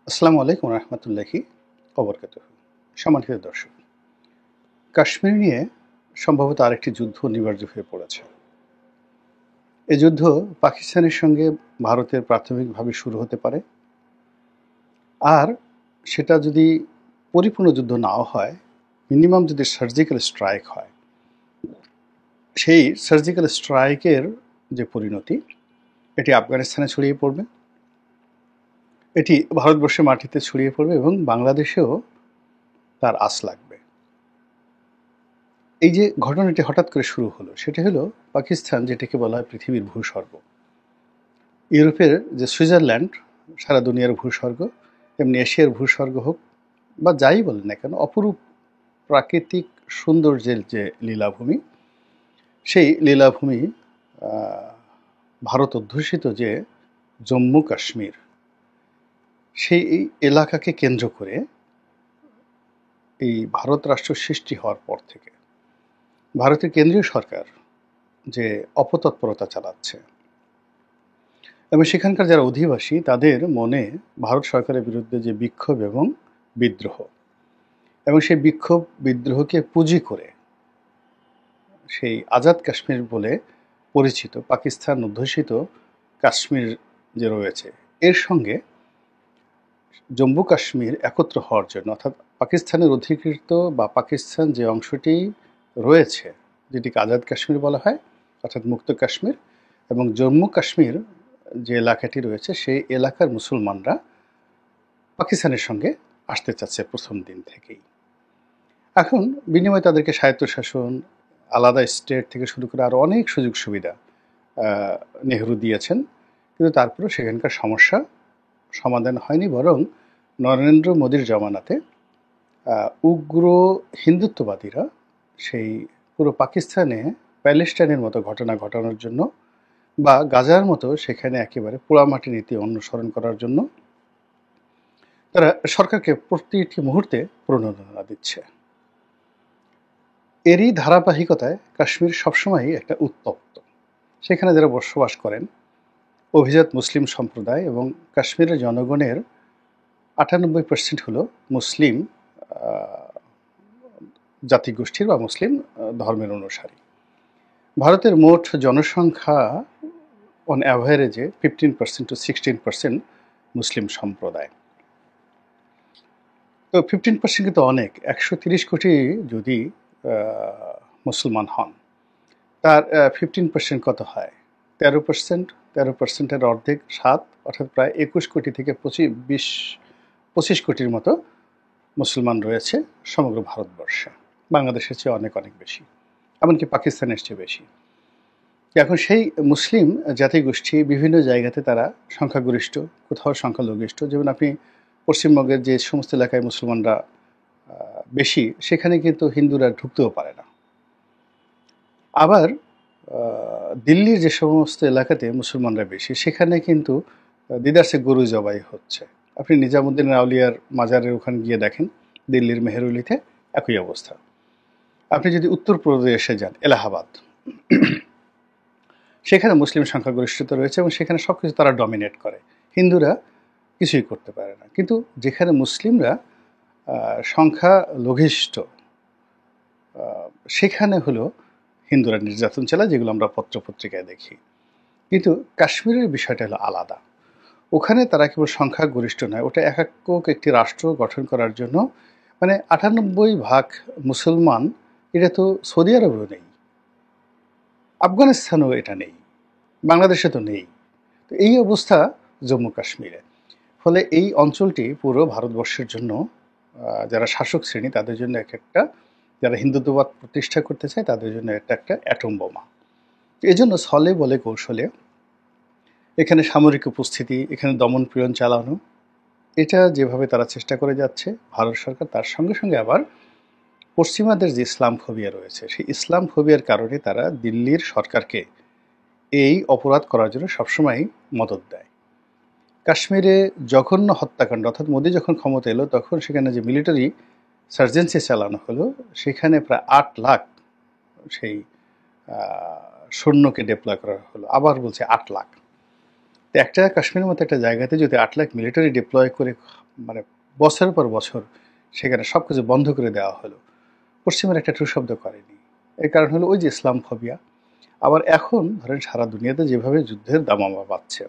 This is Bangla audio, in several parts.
আসসালামু আলাইকুম রহমতুল্লাহি অবরকাতুহু। সম্মানিত দর্শক, কাশ্মীর নিয়ে সম্ভবত আরেকটি যুদ্ধ অনিবার্য হয়ে পড়েছে। এই যুদ্ধ পাকিস্তানের সঙ্গে ভারতের প্রাথমিকভাবে শুরু হতে পারে, আর সেটা যদি পরিপূর্ণ যুদ্ধ নাও হয়, মিনিমাম যদি সার্জিক্যাল স্ট্রাইক হয়, সেই সার্জিক্যাল স্ট্রাইকের যে পরিণতি, এটি আফগানিস্তানে ছড়িয়ে পড়বে, এটি ভারতবর্ষের মাটিতে ছড়িয়ে পড়বে এবং বাংলাদেশেও তার আঁচ লাগবে। এই যে ঘটনাটি হঠাৎ করে শুরু হলো, সেটা হলো পাকিস্তান, যেটাকে বলা হয় পৃথিবীর ভূস্বর্গ, ইউরোপের যে সুইজারল্যান্ড সারা দুনিয়ার ভূস্বর্গ, তেমনি এশিয়ার ভূস্বর্গ হোক বা যাই বলেন না কেন, অপরূপ প্রাকৃতিক সৌন্দর্যের যে লীলাভূমি, সেই লীলাভূমি ভারত অধ্যুষিত যে জম্মু কাশ্মীর, সেই এলাকাকে কেন্দ্র করে এই ভারত রাষ্ট্র সৃষ্টি হওয়ার পর থেকে ভারতের কেন্দ্রীয় সরকার যে অপতৎপরতা চালাচ্ছে এবং সেখানকার যারা অধিবাসী, তাদের মনে ভারত সরকারের বিরুদ্ধে যে বিক্ষোভ এবং বিদ্রোহ, এবং সেই বিক্ষোভ বিদ্রোহকে পুঁজি করে সেই আজাদ কাশ্মীর বলে পরিচিত পাকিস্তান অধ্যুষিত কাশ্মীর যে রয়েছে, এর সঙ্গে জম্মু কাশ্মীর একত্র হওয়ার জন্য, অর্থাৎ পাকিস্তানের অধিকৃত বা পাকিস্তান যে অংশটি রয়েছে, যেটিকে আজাদ কাশ্মীর বলা হয় অর্থাৎ মুক্ত কাশ্মীর, এবং জম্মু কাশ্মীর যে এলাকাটি রয়েছে, সেই এলাকার মুসলমানরা পাকিস্তানের সঙ্গে আসতে চাচ্ছে প্রথম দিন থেকেই। এখন বিনিময়ে তাদেরকে স্বায়ত্তশাসন, আলাদা স্টেট থেকে শুরু করে আরও অনেক সুযোগ সুবিধা নেহরু দিয়েছেন, কিন্তু তারপরেও সেখানকার সমস্যা সমাধান হয়নি, বরং নরেন্দ্র মোদীর জমানাতে উগ্র হিন্দুত্ববাদীরা সেই পুরো পাকিস্তানে প্যালেস্টাইনের মতো ঘটনা ঘটানোর জন্য বা গাজার মতো সেখানে একেবারে পোড়ামাটি নীতি অনুসরণ করার জন্য তারা সরকারকে প্রতিটি মুহূর্তে প্রণোদনা দিচ্ছে। এরই ধারাবাহিকতায় কাশ্মীর সবসময়ই একটা উত্তপ্ত। সেখানে যারা বসবাস করেন অভিজাত মুসলিম সম্প্রদায়, এবং কাশ্মীরের জনগণের ৯৮% হলো মুসলিম জাতিগোষ্ঠীর বা মুসলিম ধর্মের অনুসারী। ভারতের মোট জনসংখ্যা অন অ্যাভারেজে 15% to 16% মুসলিম সম্প্রদায়। তো 15% কিন্তু অনেক। ১৩০ কোটি যদি মুসলমান হন, তার 15% কত হয়? 13%। 13%-এর অর্ধেক ৭, অর্থাৎ প্রায় ২১ কোটি থেকে ২৫ কোটির মতো মুসলমান রয়েছে সমগ্র ভারতবর্ষে। বাংলাদেশের চেয়ে অনেক অনেক বেশি, এমনকি পাকিস্তানের চেয়ে বেশি। এখন সেই মুসলিম জাতিগোষ্ঠী বিভিন্ন জায়গাতে তারা সংখ্যাগরিষ্ঠ, কোথাও সংখ্যালঘিষ্ঠ। যেমন আপনি পশ্চিমবঙ্গের যে সমস্ত এলাকায় মুসলমানরা বেশি, সেখানে কিন্তু হিন্দুরা ঢুকতেও পারে না। আবার দিল্লির যে সমস্ত এলাকাতে মুসলমানরা বেশি, সেখানে কিন্তু দিদারসে গরু জবাই হচ্ছে। আপনি নিজামুদ্দিন আউলিয়ার মাজারের ওখানে গিয়ে দেখেন, দিল্লির মেহেরুলিতে একই অবস্থা। আপনি যদি উত্তরপ্রদেশে যান, এলাহাবাদ, সেখানে মুসলিম সংখ্যাগরিষ্ঠতা রয়েছে এবং সেখানে সব কিছু তারা ডমিনেট করে, হিন্দুরা কিছুই করতে পারে না। কিন্তু যেখানে মুসলিমরা সংখ্যালঘিষ্ঠ, সেখানে হলো হিন্দুরা নির্যাতন চালায়, যেগুলো আমরা পত্রপত্রিকায় দেখি। কিন্তু কাশ্মীরের বিষয়টা হলো আলাদা। ওখানে তারা কেবল সংখ্যাগরিষ্ঠ নয়, ওটা একক একটি রাষ্ট্র গঠন করার জন্য, মানে ৯৮% মুসলমান, এটা তো সৌদি আরবেও নেই, আফগানিস্তানেও এটা নেই, বাংলাদেশে তো নেই। তো এই অবস্থা জম্মু কাশ্মীরে। ফলে এই অঞ্চলটি পুরো ভারতবর্ষের জন্য, যারা শাসক শ্রেণী তাদের জন্য একটা, যারা হিন্দুত্ববাদ প্রতিষ্ঠা করতে চায় তাদের জন্য একটা অ্যাটম বোমা। এই জন্য ছলে বলে কৌশলে এখানে সামরিক উপস্থিতি, এখানে দমন পীড়ন চালানো, এটা যেভাবে তারা চেষ্টা করে যাচ্ছে ভারত সরকার, তার সঙ্গে সঙ্গে আবার পশ্চিমাদের যে ইসলাম ফোবিয়া রয়েছে, সেই ইসলাম ফোবিয়ার কারণে তারা দিল্লির সরকারকে এই অপরাধ করার জন্য সবসময় মদত দেয়। কাশ্মীরে জঘন্য হত্যাকাণ্ড, অর্থাৎ মোদি যখন ক্ষমতা এলো তখন সেখানে যে মিলিটারি সার্জেন্সি চালানো হলো, সেখানে প্রায় ৮ লাখ সেই সৈন্যকে ডিপ্লয় করা হলো। আবার বলছে ৮ লাখ। তো একটা কাশ্মীরের মতো একটা জায়গাতে যদি ৮ লাখ মিলিটারি ডিপ্লয় করে মানে বছরের পর বছর সেখানে সব কিছু বন্ধ করে দেওয়া হলো, পশ্চিমের একটা ট্রু শব্দ করেনি। এর কারণ হলো ওই যে ইসলাম ফোবিয়া। আবার এখন ধরেন সারা দুনিয়াতে যেভাবে যুদ্ধের দামামা বাড়ছে,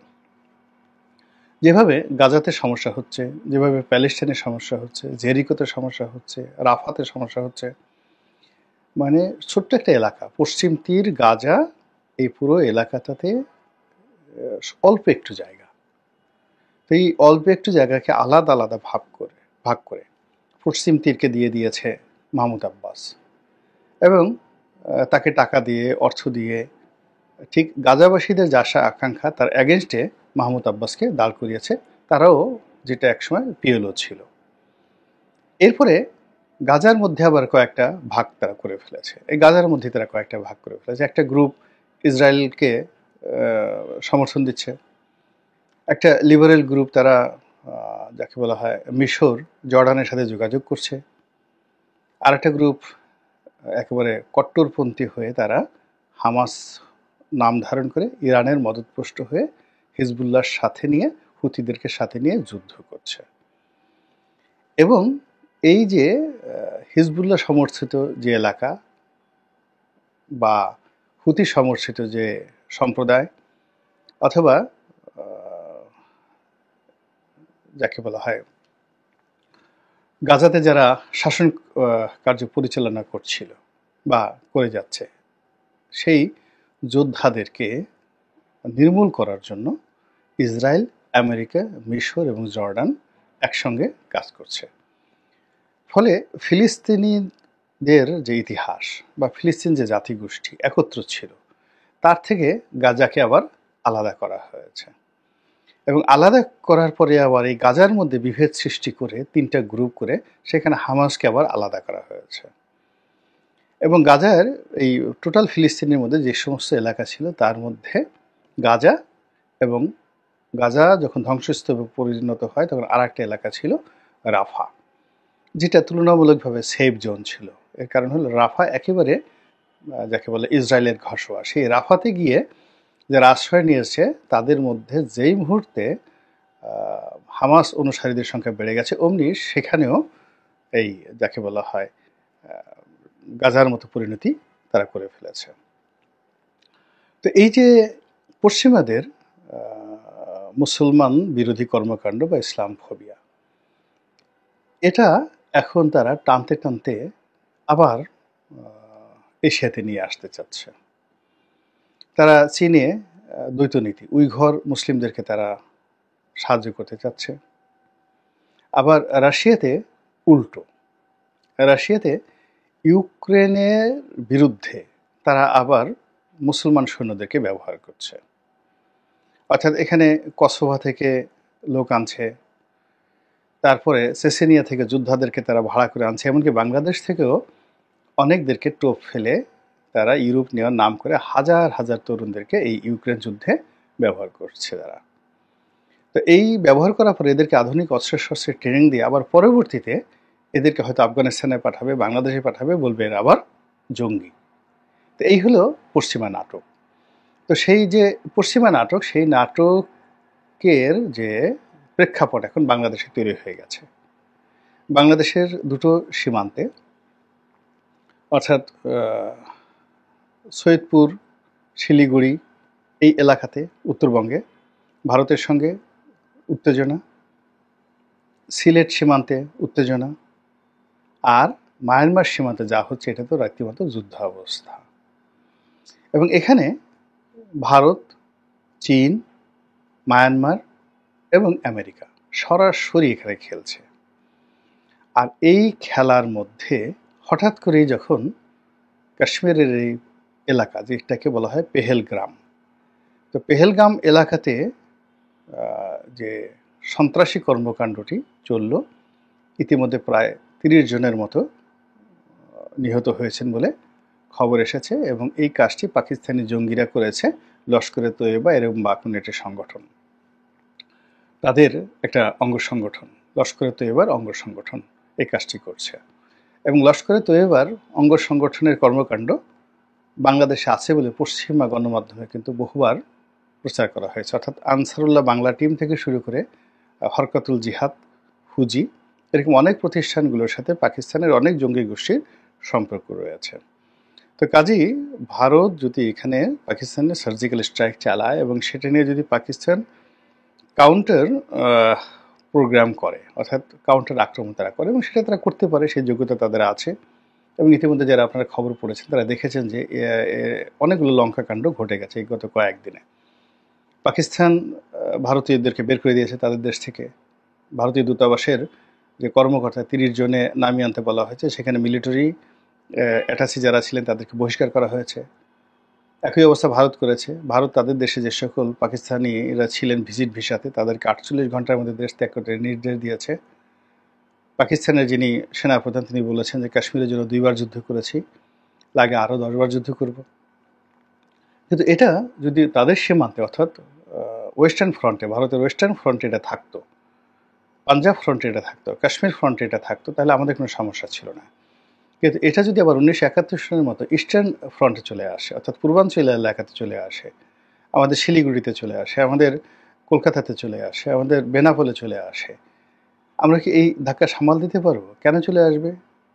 যেভাবে গাজাতে সমস্যা হচ্ছে, যেভাবে প্যালেস্টাইনের সমস্যা হচ্ছে, জেরিকোতে সমস্যা হচ্ছে, রাফাতে সমস্যা হচ্ছে, মানে ছোট্ট একটা এলাকা পশ্চিম তীর গাজা, এই পুরো এলাকাটাতে অল্প একটু জায়গা। তো এই অল্প একটু জায়গাকে আলাদা আলাদা ভাগ করে পশ্চিম তীরকে দিয়ে দিয়েছে মাহমুদ আব্বাস, এবং তাকে টাকা দিয়ে, অর্থ দিয়ে, ঠিক গাজাবাসীদের যা আশা আকাঙ্ক্ষা তার অ্যাগেনস্টে মাহমুদ আব্বাসকে দাঁড় করিয়েছে। তারাও যেটা একসময় পিএলও ছিল। এরপরে গাজার মধ্যে আবার কয়েকটা ভাগ তারা করে ফেলেছে। এই গাজার মধ্যে তারা কয়েকটা ভাগ করে ফেলেছে। একটা গ্রুপ ইসরায়েলকে সমর্থন দিচ্ছে, একটা লিবারেল গ্রুপ তারা যাকে বলা হয় মিশর, জর্ডানের সাথে যোগাযোগ করছে, আর একটা গ্রুপ একেবারে কট্টরপন্থী হয়ে তারা হামাস নাম ধারণ করে ইরানের মদতপুষ্ট হয়ে হিজবুল্লাহর সাথে নিয়ে, হুতিদেরকে সাথে নিয়ে যুদ্ধ করছে। এবং এই যে হিজবুল্লাহ সমর্থিত যে এলাকা বা হুতি সমর্থিত যে সম্প্রদায়, অথবা যাকে বলা হয় গাজাতে যারা শাসন কার্য পরিচালনা করছিল বা করে যাচ্ছে, সেই যোদ্ধাদেরকে নির্মূল করার জন্য ইসরায়েল, আমেরিকা, মিশর এবং জর্ডান একসঙ্গে কাজ করছে। ফলে ফিলিস্তিনিদের যে ইতিহাস বা ফিলিস্তিন যে জাতিগোষ্ঠী একত্র ছিল, তার থেকে গাজাকে আবার আলাদা করা হয়েছে। এবং আলাদা করার পরে আবার এই গাজার মধ্যে বিভেদ সৃষ্টি করে 3টা গ্রুপ করে সেখানে হামাসকে আবার আলাদা করা হয়েছে। এবং গাজার এই টোটাল ফিলিস্তিনের মধ্যে যে সমস্ত এলাকা ছিল তার মধ্যে গাজা, এবং গাজা যখন ধ্বংসস্তূপে পরিণত হয় তখন আর একটা এলাকা ছিল রাফা, যেটা তুলনামূলকভাবে সেফ জোন ছিল। এর কারণ হলো রাফা একেবারে যাকে বলে ইসরায়েলের ঘাসোয়া। সেই রাফাতে গিয়ে যারা আশ্রয় নিয়েছে তাদের মধ্যে যেই মুহূর্তে হামাস অনুসারীদের সংখ্যা বেড়ে গেছে, অমনি সেখানেও এই যাকে বলা হয় গাজার মতো পরিণতি তারা করে ফেলেছে। তো এই যে পশ্চিমাদের মুসলমান বিরোধী কর্মকাণ্ড বা ইসলাম ফোবিয়া, এটা এখন তারা টানতে টানতে আবার এশিয়াতে নিয়ে আসতে চাচ্ছে। তারা চীনে দ্বৈত নীতি, উইঘর মুসলিমদেরকে তারা সাহায্য করতে চাচ্ছে। আবার রাশিয়াতে উল্টো, রাশিয়াতে ইউক্রেনের বিরুদ্ধে তারা আবার মুসলমান সৈন্যদেরকে ব্যবহার করছে। অর্থাৎ এখানে কসোভা থেকে লোক আনছে, তারপরে চেচেনিয়া থেকে যোদ্ধাদেরকে তারা ভাড়া করে আনছে, এমনকি বাংলাদেশ থেকেও অনেকদেরকে টোপ ফেলে তারা ইউরোপ নেওয়ার নাম করে হাজার হাজার তরুণদেরকে এই ইউক্রেন যুদ্ধে ব্যবহার করছে তারা। তো এই ব্যবহার করার পরে এদেরকে আধুনিক অস্ত্রশস্ত্রের ট্রেনিং দিয়ে আবার পরবর্তীতে এদেরকে হয়তো আফগানিস্তানে পাঠাবে, বাংলাদেশে পাঠাবে, বলবে এরা আবার জঙ্গি। তো এই হলো পশ্চিমা নাটক। তো সেই যে পশ্চিমা নাটক, সেই নাটকের যে প্রেক্ষাপট এখন বাংলাদেশে তৈরি হয়ে গেছে। বাংলাদেশের দুটো সীমান্তে, অর্থাৎ সৈয়দপুর, শিলিগুড়ি এই এলাকাতে উত্তরবঙ্গে ভারতের সঙ্গে উত্তেজনা, সিলেট সীমান্তে উত্তেজনা, আর মায়ানমার সীমান্তে যা হচ্ছে এটা তো রীতিমতো যুদ্ধাবস্থা। এবং এখানে ভারত, চীন, মায়ানমার এবং আমেরিকা সরাসরি এখানে খেলছে। আর এই খেলার মধ্যে হঠাৎ করেই যখন কাশ্মীরের এই এলাকা, যেটাকে বলা হয় পেহেলগ্রাম, তো পেহেলগাম এলাকাতে যে সন্ত্রাসী কর্মকাণ্ডটি চলল, ইতিমধ্যে প্রায় 30 জনের মতো নিহত হয়েছেন বলে খবর এসেছে। এবং এই কাজটি পাকিস্তানি জঙ্গিরা করেছে, লস্করে তৈয়বা এরকম বাকুনেটের সংগঠন, তাদের একটা অঙ্গ সংগঠন, লস্করে তৈয়বার অঙ্গ সংগঠন এই কাজটি করছে। এবং লস্করে তৈয়বার অঙ্গ সংগঠনের কর্মকাণ্ড বাংলাদেশে আছে বলে পশ্চিমা গণমাধ্যমে কিন্তু বহুবার প্রচার করা হয়েছে। অর্থাৎ আনসারুল্লাহ বাংলা টিম থেকে শুরু করে হরকাতুল জিহাদ, হুজি, এরকম অনেক প্রতিষ্ঠানগুলোর সাথে পাকিস্তানের অনেক জঙ্গি গোষ্ঠীর সম্পর্ক রয়েছে। তো কাজেই ভারত যদি এখানে পাকিস্তানে সার্জিক্যাল স্ট্রাইক চালায় এবং সেটা নিয়ে যদি পাকিস্তান কাউন্টার প্রোগ্রাম করে, অর্থাৎ কাউন্টার আক্রমণ তারা করে, এবং সেটা তারা করতে পারে, সেই যোগ্যতা তাদের আছে। এবং ইতিমধ্যে যারা আপনারা খবর পড়েছেন তারা দেখেছেন যে অনেকগুলো লঙ্কাকাণ্ড ঘটে গেছে এই গত কয়েকদিনে। পাকিস্তান ভারতীয়দেরকে বের করে দিয়েছে তাদের দেশ থেকে। ভারতীয় দূতাবাসের যে কর্মকর্তা 30 জনে নামিয়ে আনতে বলা হয়েছে, সেখানে মিলিটারি অ্যাটাচি যারা ছিলেন তাদেরকে বহিষ্কার করা হয়েছে। একই অবস্থা ভারত করেছে। ভারত তাদের দেশে যে সকল পাকিস্তানিরা ছিলেন ভিজিট ভিসাতে তাদেরকে 48 ঘন্টার মধ্যে দেশ ত্যাগ করতে নির্দেশ দিয়েছে। পাকিস্তানের যিনি সেনাপ্রধান তিনি বলেছেন যে কাশ্মীরের জন্য 2 বার যুদ্ধ করেছি, লাগে আরও 10 বার যুদ্ধ করব। কিন্তু এটা যদি তাদের সীমান্তে, অর্থাৎ ওয়েস্টার্ন ফ্রন্টে, ভারতের ওয়েস্টার্ন ফ্রন্টে এটা থাকতো, পাঞ্জাব ফ্রন্টে এটা থাকতো, কাশ্মীর ফ্রন্টে এটা থাকতো, তাহলে আমাদের কোনো সমস্যা ছিল না। কিন্তু এটা যদি আবার 1971 সালের মতো ইস্টার্ন ফ্রন্টে চলে আসে, অর্থাৎ পূর্বাঞ্চল এলাকাতে চলে আসে, আমাদের শিলিগুড়িতে চলে আসে, আমাদের কলকাতাতে চলে আসে, আমাদের বেনাপোলে চলে আসে, আমরা কি এই ধাক্কা সামাল দিতে পারবো? কেন চলে আসবে?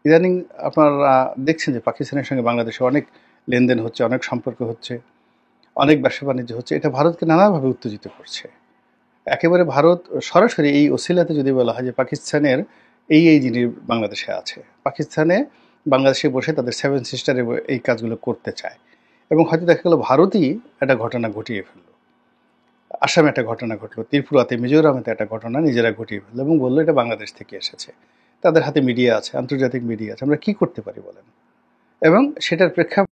ইদানিং আপনারা দেখছেন যে পাকিস্তানের সঙ্গে বাংলাদেশে অনেক লেনদেন হচ্ছে, অনেক সম্পর্ক হচ্ছে, অনেক ব্যবসা বাণিজ্য হচ্ছে। এটা ভারতকে নানাভাবে উত্তেজিত করছে। একেবারে ভারত সরাসরি এই ওসিলাতে যদি বলা হয় যে পাকিস্তানের এই জিনিস বাংলাদেশে আছে, পাকিস্তানে বাংলাদেশে বসে তাদের 7 সিস্টারে এই কাজগুলো করতে চায়, এবং হয়তো দেখা গেল ভারতই একটা ঘটনা ঘটিয়ে ফেললো, আসামে একটা ঘটনা ঘটলো, ত্রিপুরাতে, মিজোরামেতে একটা ঘটনা নিজেরা ঘটিয়ে ফেললো এবং বললো এটা বাংলাদেশ থেকে এসেছে। তাদের হাতে মিডিয়া আছে, আন্তর্জাতিক মিডিয়া আছে, আমরা কি করতে পারি বলেন? এবং সেটার প্রেক্ষাপটে